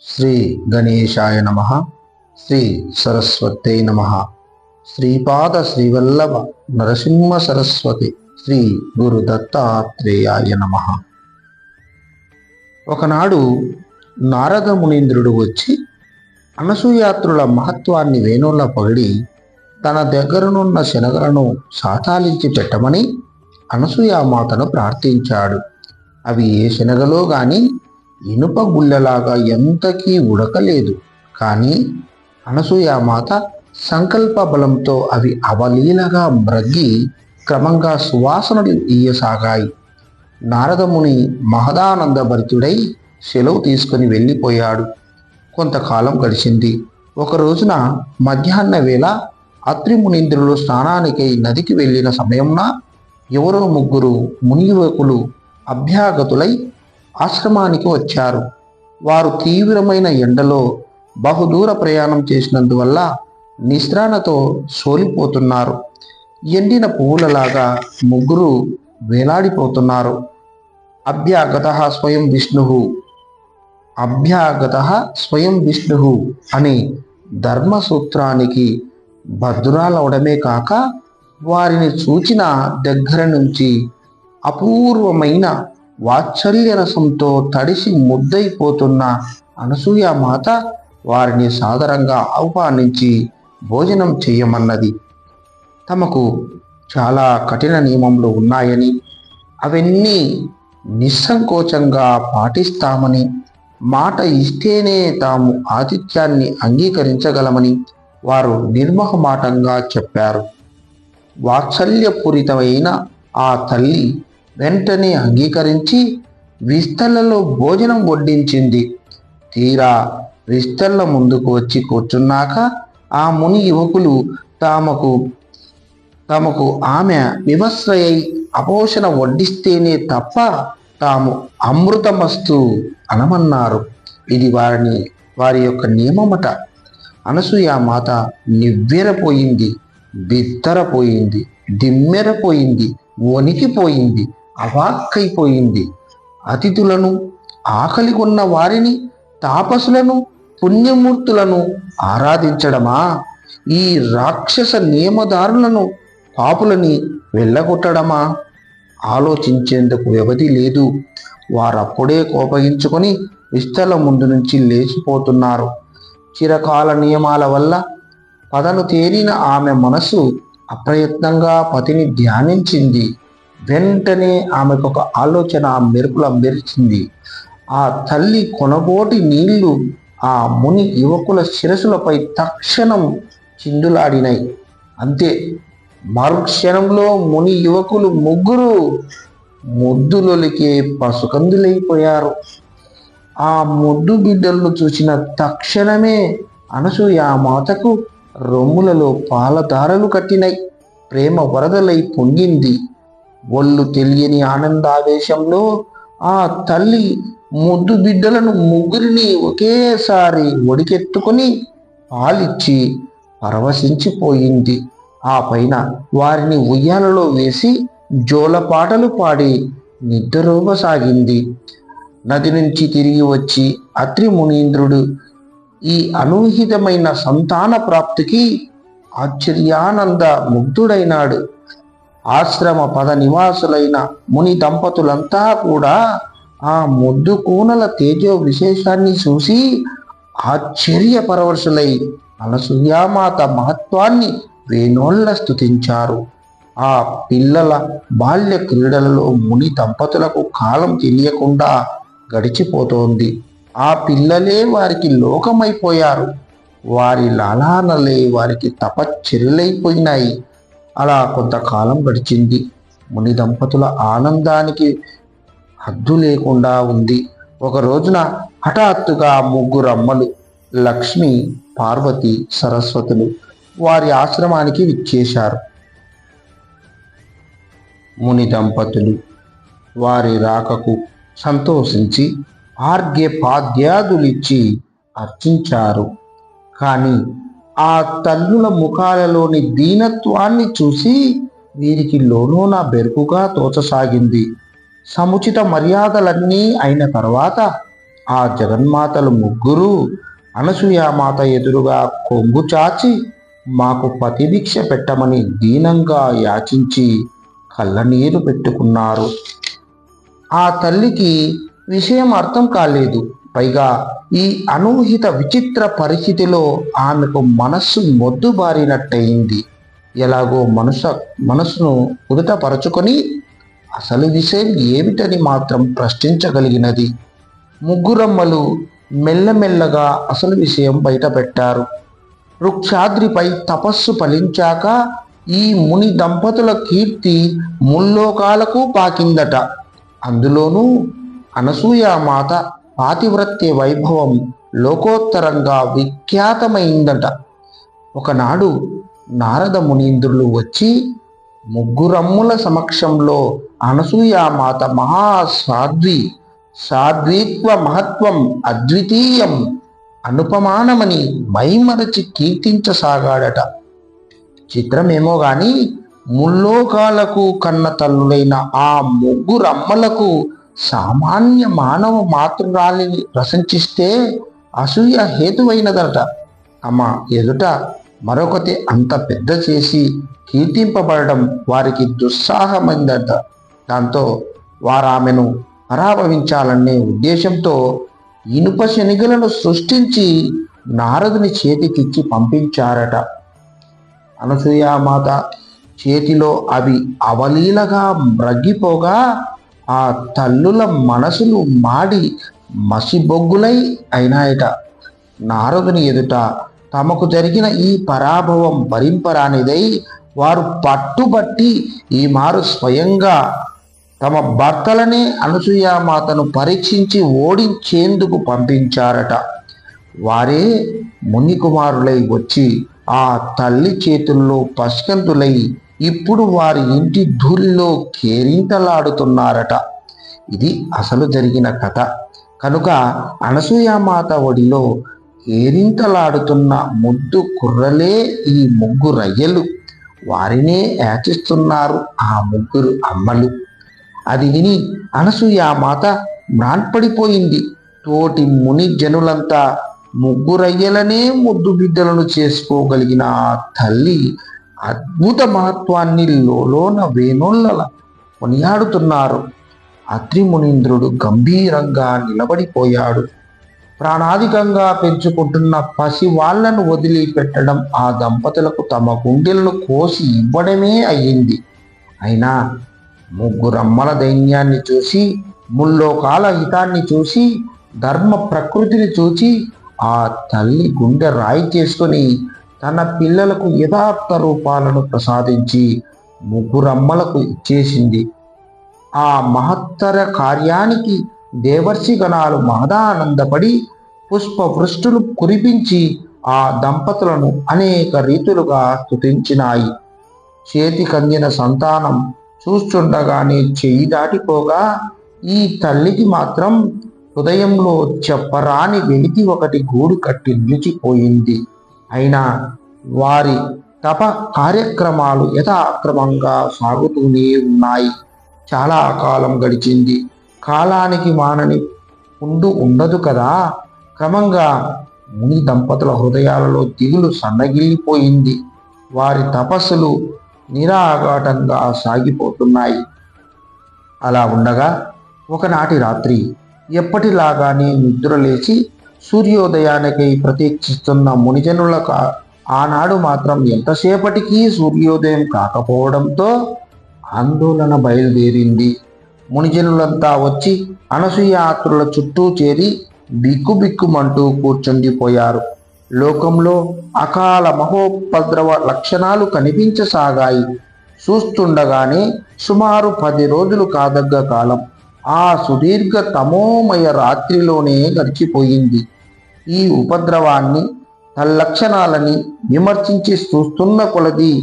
శ్రీ గణేశాయ నమః. శ్రీ సరస్వతే నమః. శ్రీపాద శ్రీవల్లభ నరసింహ సరస్వతి శ్రీ గురు దత్తాత్రేయాయ నమః. ఒకనాడు నారద మునీంద్రుడు వచ్చి అనసూయాత్రుల మహత్వాన్ని వేణువుల పొగిడి తన దగ్గరనున్న శనగలను సాతాలించి పెట్టమని అనసూయామాతను ప్రార్థించాడు. అవి ఏ శనగలో గాని ఇనుప గుళ్ళలాగా ఎంతకీ ఉడకలేదు. కానీ అనసూయామాత సంకల్ప బలంతో అవి అవలీలగా మ్రగ్గి క్రమంగా సువాసనలు ఇయ్యసాగాయి. నారదముని మహదానందభరితుడై సెలవు తీసుకుని వెళ్ళిపోయాడు. కొంతకాలం గడిచింది. ఒక రోజున మధ్యాహ్న వేళ అత్రి మునీంద్రులు స్నానానికై నదికి వెళ్ళిన సమయంన ఎవరో ముగ్గురు మునియువకులు అభ్యాగతులై ఆశ్రమానికి వచ్చారు. వారు తీవ్రమైన ఎండలో బహుదూర ప్రయాణం చేసినందువల్ల నిస్త్రాణతో సోలిపోతున్నారు. ఎండిన పువ్వులలాగా ముగ్గురు వేలాడిపోతున్నారు. అభ్యాగతః స్వయం విష్ణు అనే ధర్మసూత్రానికి భద్రురాలవడమే కాక వారిని చూచిన దగ్గర నుంచి అపూర్వమైన వాత్సల్య రసంతో తడిసి ముద్దైపోతున్న అనసూయామాత వారిని సాదరంగా ఆహ్వానించి భోజనం చేయమన్నది. తమకు చాలా కఠిన నియమములు ఉన్నాయని అవన్నీ నిస్సంకోచంగా పాటిస్తామని, మాట ఇస్తేనే తాము ఆతిథ్యాన్ని అంగీకరించగలమని వారు నిర్మోహమాటంగా చెప్పారు. వాత్సల్యపూరితమైన ఆ తల్లి వెంటనే అంగీకరించి విస్తళ్లలో భోజనం వడ్డించింది. తీరా విస్తళ్ల ముందుకు వచ్చి కూర్చున్నాక ఆ ముని యువకులు తమకు ఆమె వివస్రయై అపోషణ వడ్డిస్తేనే తప్ప తాము అమృతమస్తు అనమన్నారు. ఇది వారి యొక్క నియమమట. అనసూయామాత నివ్వెరపోయింది, బిత్తరపోయింది, దిమ్మెరపోయింది, వణికిపోయింది, అవాక్కైపోయింది. అతిథులను, ఆకలి కొన్న వారిని, తాపసులను, పుణ్యమూర్తులను ఆరాధించడమా? ఈ రాక్షస నియమదారులను, పాపులని వెళ్ళగొట్టడమా? ఆలోచించేందుకు వ్యవధి లేదు. వారప్పుడే కోపగించుకొని విస్తల ముందు నుంచి లేచిపోతున్నారు. చిరకాల నియమాల వల్ల పదను తేరిన ఆమె మనసు అప్రయత్నంగా పతిని ధ్యానించింది. వెంటనే ఆమెకొక ఆలోచన మెరుపుల మెరిచింది. ఆ తల్లి కొనగోటి నీళ్లు ఆ ముని యువకుల శిరసులపై తక్షణం చిందులాడినాయి. అంతే, మరుక్షణంలో ముని యువకులు ముగ్గురు ముద్దులొలికే పసుకందులైపోయారు. ఆ ముద్దు బిడ్డలను చూసిన తక్షణమే అనసూయామాతకు రొమ్ములలో పాలధారలు కట్టినాయి. ప్రేమ వరదలై పొంగింది. ఒళ్ళు తెలియని ఆనందావేశంలో ఆ తల్లి ముద్దు బిడ్డలను ముగ్గురిని ఒకేసారి ఒడికెత్తుకుని పాలిచ్చి పరవశించిపోయింది. ఆ పైన వారిని ఉయ్యాలలో వేసి జోలపాటలు పాడి నిద్రపోసాగింది. నది నుంచి తిరిగి వచ్చి అత్రి మునీంద్రుడు ఈ అనూహితమైన సంతాన ప్రాప్తికి ఆశ్చర్యానంద ముగ్ధుడైనాడు. ఆశ్రమ పద నివాసులైన ముని దంపతులంతా కూడా ఆ ముద్దు కూనల తేజో విశేషాన్ని చూసి ఆశ్చర్యపరవశులై అనసూయామాత మహత్వాన్ని వేణోళ్ళ స్తుతించారు. ఆ పిల్లల బాల్య క్రీడలలో ముని దంపతులకు కాలం తెలియకుండా గడిచిపోతోంది. ఆ పిల్లలే వారికి లోకమైపోయారు. వారి లాలానలే వారికి తపశ్చర్యలైపోయినాయి. అలా కొంతకాలం గడిచింది. ముని దంపతుల ఆనందానికి హద్దు లేకుండా ఉంది. ఒక రోజున హఠాత్తుగా ముగ్గురు అమ్మలు, లక్ష్మి, పార్వతి, సరస్వతులు వారి ఆశ్రమానికి విచ్చేశారు. ముని దంపతులు వారి రాకకు సంతోషించి ఆర్ఘ్యపాద్యాదులిచ్చి అర్చించారు. కానీ ఆ తల్లుల ముఖాలలోని దీనత్వాన్ని చూసి వీరికి లోలోన బెరుకుగా తోచసాగింది. సముచిత మర్యాదలన్నీ అయిన తర్వాత ఆ జగన్మాతలు ముగ్గురు అనసూయామాత ఎదురుగా కొంగు చాచి మాకు పతిభిక్ష పెట్టమని దీనంగా యాచించి కళ్ళనీరు పెట్టుకున్నారు. ఆ తల్లికి విషయం అర్థం కాలేదు. పైగా ఈ అనూహిత విచిత్ర పరిస్థితిలో ఆమెకు మనస్సు మొద్దుబారినట్టయింది. ఎలాగో మనసును కుదుటపరచుకొని అసలు విషయం ఏమిటని మాత్రం ప్రశ్నించగలిగినది. ముగ్గురమ్మలు మెల్లమెల్లగా అసలు విషయం బయటపెట్టారు. వృక్షాద్రిపై తపస్సు ఫలించాక ఈ ముని దంపతుల కీర్తి ముల్లోకాలకు పాకిందట. అందులోనూ అనసూయామాత పాతివ్రత్య వైభవం లోకోత్తరంగా విఖ్యాతమైందట. ఒకనాడు నారద మునీంద్రులు వచ్చి ముగ్గురమ్ముల సమక్షంలో అనసూయామాత సాధ్వీత్వ మహత్వం అద్వితీయం అనుపమానమని మైమరచి కీర్తించసాగాడట. చిత్రమేమో గాని ముల్లోకాలకు కన్న తల్లులైన ఆ ముగ్గురమ్మలకు సామాన్య మానవ మాతృరాలిని ప్రశంసిస్తే అసూయ హేతువైనదట. తమ ఎదుట మరొకటి అంత పెద్ద చేసి కీర్తింపబడడం వారికి దుస్సాహమైందట. దాంతో వారామెను పరాభవించాలనే ఉద్దేశంతో ఇనుప శనిగలను సృష్టించి నారదుని చేతికిచ్చి పంపించారట. అనసూయామాత చేతిలో అవి అవలీలగా మ్రగ్గిపోగా ఆ తల్లుల మనసులు మాడి మసిబొగ్గులై అయినాయట. నారదుని ఎదుట తమకు జరిగిన ఈ పరాభవం భరింపరానిదై వారు పట్టుబట్టి ఈ మారు స్వయంగా తమ భర్తలనే అనసూయామాతను పరీక్షించి ఓడించేందుకు పంపించారట. వారే ముని కుమారులై వచ్చి ఆ తల్లి చేతుల్లో పస్కంతులై ఇప్పుడు వారి ఇంటి ధూళిలో కేరింతలాడుతున్నారట. ఇది అసలు జరిగిన కథ కనుక అనసూయామాత ఒడిలో కేరింతలాడుతున్న ముద్దు కుర్రలే ఈ ముగ్గురయ్యలు. వారినే యాచిస్తున్నారు ఆ ముగ్గురు అమ్మలు. అది విని అనసూయామాత మ్రాన్పడిపోయింది. తోటి ముని జనులంతా ముగ్గురయ్యలనే ముద్దు బిడ్డలను చేసుకోగలిగిన ఆ తల్లి అద్భుత మహత్వాన్ని లోన వేణోళ్ళ కొనియాడుతున్నారు. అత్రి మునీంద్రుడు గంభీరంగా నిలబడిపోయాడు. ప్రాణాధికంగా పెంచుకుంటున్న పసి వాళ్లను వదిలిపెట్టడం ఆ దంపతులకు తమ గుండెలను కోసి ఇవ్వడమే అయ్యింది. అయినా ముగ్గురమ్మల దైన్యాన్ని చూసి, ముల్లోకాల హితాన్ని చూసి, ధర్మ ప్రకృతిని చూసి ఆ తల్లి గుండె రాయి చేసుకొని తన పిల్లలకు యథార్థ రూపాలను ప్రసాదించి ముగ్గురమ్మలకు ఇచ్చేసింది. ఆ మహత్తర కార్యానికి దేవర్షి గణాలు మహదానందపడి పుష్పవృష్టులు కురిపించి ఆ దంపతులను అనేక రీతులుగా స్తుతించినాయి. చేతికందిన సంతానం చూస్తుండగానే చెయ్యి దాటిపోగా ఈ తల్లికి మాత్రం హృదయంలో చెప్పరాని వెలితి ఒకటి గూడు కట్టి నిలిచిపోయింది. అయినా వారి తప కార్యక్రమాలు యథాక్రమంగా సాగుతూనే ఉన్నాయి. చాలా కాలం గడిచింది. కాలానికి మానని ఉండు ఉండదు కదా. క్రమంగా ముని దంపతుల హృదయాలలో దిగులు సన్నగిల్లిపోయింది. వారి తపస్సులు నిరాఘాటంగా సాగిపోతున్నాయి. అలా ఉండగా ఒకనాటి రాత్రి ఎప్పటిలాగానే నిద్రలేచి సూర్యోదయానికై ప్రతీక్షిస్తున్న మునిజనులకు ఆనాడు మాత్రం ఎంతసేపటికి సూర్యోదయం కాకపోవడంతో ఆందోళన బయలుదేరింది. మునిజనులంతా వచ్చి అనసూయాత్రుల చుట్టూ చేరి బిక్కుబిక్కుమంటూ కూర్చుండిపోయారు. లోకంలో అకాల మహోపద్రవ లక్షణాలు కనిపించసాగాయి. చూస్తుండగానే సుమారు 10 రోజులు కాదగ్గ కాలం ఆ సుదీర్ఘ తమోమయ రాత్రిలోనే గడిచిపోయింది. ఈ ఉపద్రవాన్ని తల్లక్షణాలని విమర్శించి చూస్తున్న కొలది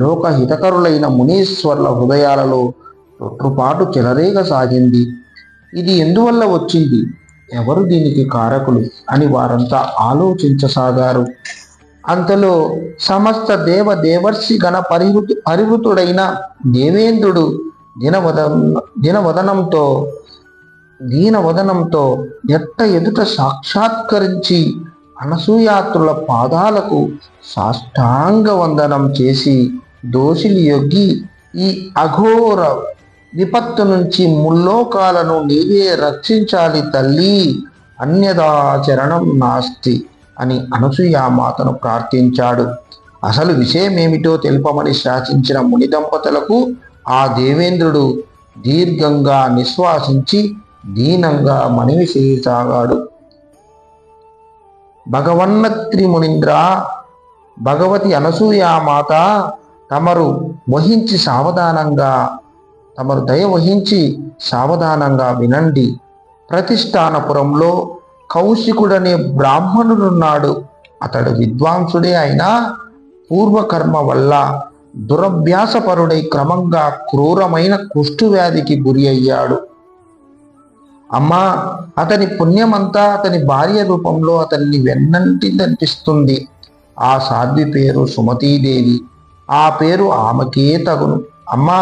లోకహితకరులైన మునీశ్వర్ల హృదయాలలో తొట్టుపాటు చెలరేగసాగింది. ఇది ఎందువల్ల వచ్చింది, ఎవరు దీనికి కారకులు అని వారంతా ఆలోచించసాగారు. అంతలో సమస్త దేవర్షి గణ పరివృతుడైన దేవేంద్రుడు దినవదనంతో దీనవదనంతో ఎట్ట ఎదుట సాక్షాత్కరించి అనసూయాత్రుల పాదాలకు సాష్టాంగ వందనం చేసి దోషిని యొగ్గి, ఈ అఘోర విపత్తు నుంచి ముల్లోకాలను నీవే రక్షించాలి తల్లి, అన్యదాచరణం నాస్తి అని అనసూయామాతను ప్రార్థించాడు. అసలు విషయమేమిటో తెలుపమని శాసించిన ముని దంపతులకు ఆ దేవేంద్రుడు దీర్ఘంగా నిశ్వాసించి దీనంగా మనవి చేయసాగాడు. భగవన్నత్రి మునీంద్ర, భగవతి అనసూయామాత, తమరు దయ వహించి సావధానంగా వినండి. ప్రతిష్టానపురంలో కౌశికుడనే బ్రాహ్మణుడున్నాడు. అతడు విద్వాంసుడే అయినా పూర్వకర్మ వల్ల దురభ్యాసపరుడై క్రమంగా క్రూరమైన కుష్ఠువ్యాధికి గురి అయ్యాడు. అమ్మా, అతని పుణ్యమంతా అతని భార్య రూపంలో అతన్ని వెన్నంటిదనిపిస్తుంది. ఆ సాధ్వి పేరు సుమతీదేవి. ఆ పేరు ఆమెకే తగును. అమ్మా,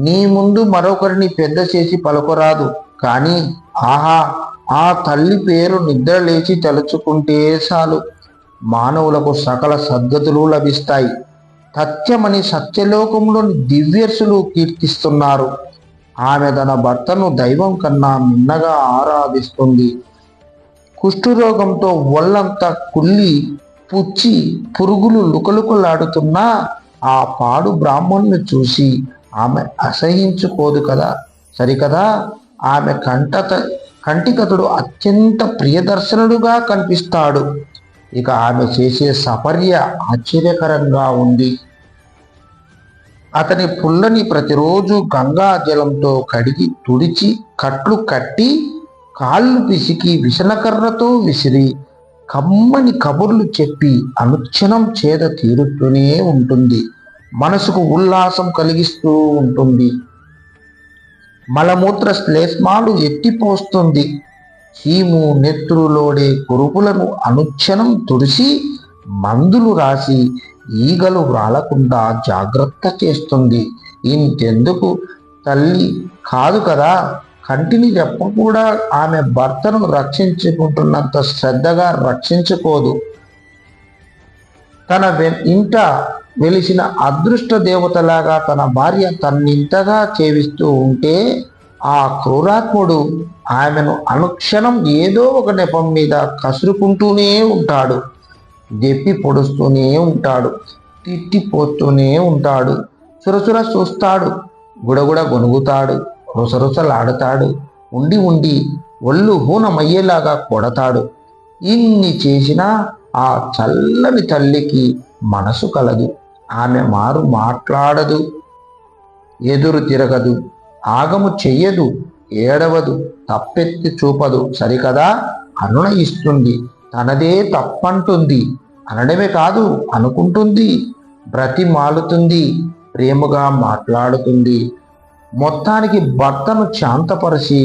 నీ ముందు మరొకరిని పెద్ద చేసి పలుకరాదు. కానీ ఆహా, ఆ తల్లి పేరు నిద్ర లేచి తలుచుకుంటే చాలు మానవులకు సకల సద్గతులు లభిస్తాయి. తథ్యమని సత్యలోకంలోని దివ్యర్షులు కీర్తిస్తున్నారు. ఆమె తన భర్తను దైవం కన్నా మిన్నగా ఆరాధిస్తుంది. కుష్ఠరోగంతో ఒళ్ళంతా కుళ్ళి పుచ్చి పురుగులు లుకలుకలాడుతున్నా ఆ పాడు బ్రాహ్మణ్ణి చూసి ఆమె అసహించుకోదు కదా, సరికదా. ఆమె కంటికతడు అత్యంత ప్రియదర్శనుడుగా కనిపిస్తాడు. ఇక ఆమె చేసే సపర్య ఆశ్చర్యకరంగా ఉంది. అతని పుల్లని ప్రతిరోజు గంగా జలంతో కడిగి తుడిచి కట్లు కట్టి కాళ్ళు పిసికి విసనకర్రతో విసిరి కమ్మని కబుర్లు చెప్పి అనుక్షణం చేద తీరుతూనే ఉంటుంది. మనసుకు ఉల్లాసం కలిగిస్తూ ఉంటుంది. మలమూత్ర శ్లేష్మాలు ఎత్తిపోస్తుంది. చీము నెత్తురులోడే కురుపులను అనుక్షణం తుడిసి మందులు రాసి ఈగలు వ్రాలకుండా జాగ్రత్త చేస్తుంది. ఇంతెందుకు తల్లి కాదు కదా, కంటిని రెప్ప కూడా ఆమె భర్తను రక్షించుకుంటున్నంత శ్రద్ధగా రక్షించుకోదు. తన ఇంట వెలిసిన అదృష్ట దేవతలాగా తన భార్య తన్నింతగా చేవిస్తూ ఉంటే ఆ క్రూరాత్ముడు ఆమెను అనుక్షణం ఏదో ఒక నెపం మీద కసురుకుంటూనే ఉంటాడు. దెప్పి పొడుస్తూనే ఉంటాడు. తిట్టిపోతూనే ఉంటాడు. సురసుర చూస్తాడు. గుడగుడ గొనుగుతాడు. రుసరుసలాడతాడు. ఉండి ఉండి ఒళ్ళు హూనమయ్యేలాగా కొడతాడు. ఇన్ని చేసినా ఆ చల్లని తల్లికి మనసు కలదు. ఆమె మాట్లాడదు, ఎదురు తిరగదు, ఆగము చెయ్యదు, ఏడవదు, తప్పెత్తి చూపదు. సరికదా, అనునయిస్తుంది. తనదే తప్పంటుంది. అనడమే కాదు, అనుకుంటుంది, బ్రతిమాలుతుంది, ప్రేమగా మాట్లాడుతుంది. మొత్తానికి భర్తను శాంతపరిచి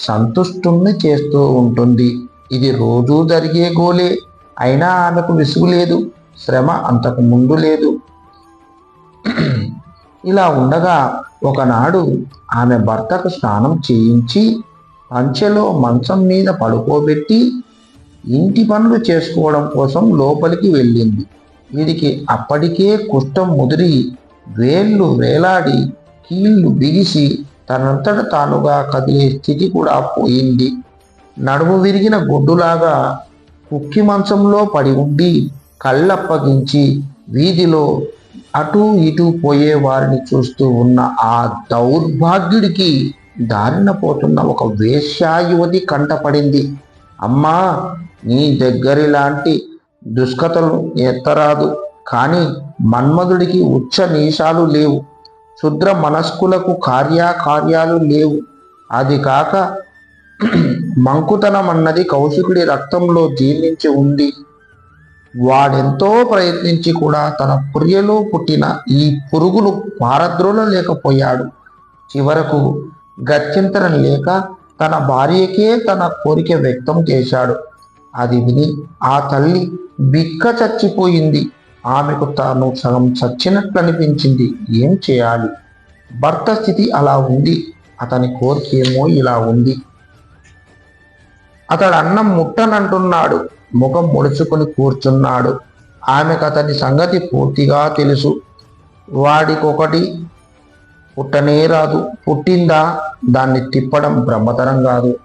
సంతుష్టుణ్ణి చేస్తూ ఉంటుంది. ఇది రోజూ జరిగే గోలే. అయినా ఆమెకు విసుగు లేదు, శ్రమ అంతకు ముందు లేదు. ఇలా ఉండగా ఒకనాడు ఆమె భర్తకు స్నానం చేయించి పంచెలో మంచం మీద పడుకోబెట్టి ఇంటి పనులు చేసుకోవడం కోసం లోపలికి వెళ్ళింది. వీడికి అప్పటికే కుష్ఠం ముదిరి వేళ్ళు వేలాడి కీళ్లు బిగిసి తనంతట తానుగా కదిలే స్థితి కూడా పోయింది. నడుము విరిగిన గొడ్డులాగా కుక్కి మంచంలో పడి ఉండి కళ్ళప్పగించి వీధిలో అటూ ఇటూ పోయే వారిని చూస్తూ ఉన్న ఆ దౌర్భాగ్యుడికి దారిన పోతున్న ఒక వేశ్యాయువతి కంటపడింది. అమ్మా, నీ దగ్గరిలాంటి దుష్కథలు ఎత్తరాదు, కానీ మన్మధుడికి ఉచ్చ నీశాలు లేవు, క్షుద్ర మనస్కులకు కార్యాలు లేవు. అది కాక మంకుతనం అన్నది కౌశికుడి రక్తంలో జీర్ణించి ఉంది. వాడెంతో ప్రయత్నించి కూడా తన పుర్యలో పుట్టిన ఈ పురుగును పారద్రోలలేకపోయాడు. చివరకు గత్యంతరం లేక తన భార్యకే తన కోరిక వ్యక్తం చేశాడు. అది విని ఆ తల్లి బిక్క చచ్చిపోయింది. ఆమెకు తాను సగం చచ్చినట్లు అనిపించింది. ఏం చేయాలి? భర్త స్థితి అలా ఉంది, అతని కోరికేమో ఇలా ఉంది. అతడు అన్నం ముట్టనంటున్నాడు. ముఖం ముడుచుకుని కూర్చున్నాడు. ఆమెకు అతని సంగతి పూర్తిగా తెలుసు. వాడికొకటి పుట్టనే రాదు. పుట్టిందా దాన్ని తిప్పడం బ్రహ్మతరం కాదు.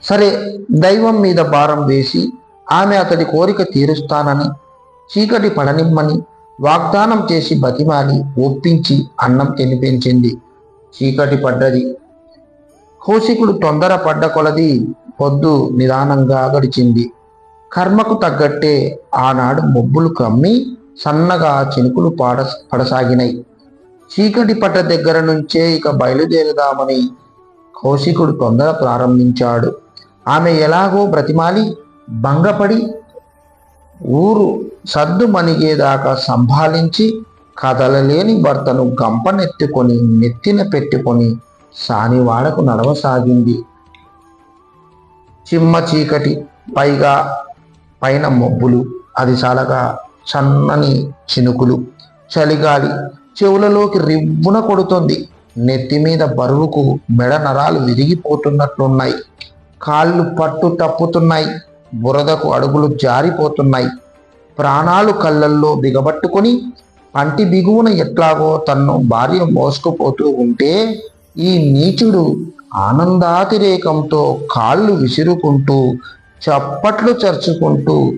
సరే, దైవం మీద భారం వేసి ఆమె అతడి కోరిక తీరుస్తానని, చీకటి పడనిమ్మని వాగ్దానం చేసి బతిమాలి ఒప్పించి అన్నం తినిపించింది. చీకటి పడ్డది. కౌశికుడు తొందర పడ్డ కొలది పొద్దు నిదానంగా గడిచింది. కర్మకు తగ్గట్టే ఆనాడు మబ్బులు కమ్మి సన్నగా చినుకులు పడసాగినాయి. చీకటి పడ్డ దగ్గర నుంచే ఇక బయలుదేరదామని కౌశికుడు తొందర ప్రారంభించాడు. ఆమె ఎలాగో బ్రతిమాలి భంగపడి ఊరు సద్దు మణిగేదాకా సంభాళించి కదలలేని భర్తను గంపనెత్తుకొని నెత్తిన పెట్టుకొని సానివాడకు నడవసాగింది. చిమ్మ చీకటి, పైగా పైన మబ్బులు, అది చాలగా సన్నని చినుకులు, చలిగాలి చెవులలోకి రివ్వున కొడుతోంది. నెత్తి మీద బరువుకు మెడ నరాలు విరిగిపోతున్నట్లున్నాయి. కాళ్ళు పట్టు తప్పుతున్నాయి. బురదకు అడుగులు జారిపోతున్నాయి. ప్రాణాలు కళ్ళల్లో బిగబట్టుకొని పంటి బిగువున ఎట్లాగో తన్ను భార్య మోసుకుపోతూ ఉంటే ఈ నీచుడు ఆనందాతిరేకంతో కాళ్ళు విసురుకుంటూ చప్పట్లు చరుచుకుంటూ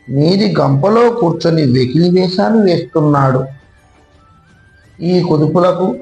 మీది గంపలో కూర్చొని వెకిలి వేషాలు వేస్తున్నాడు. ఈ కుదుపులకు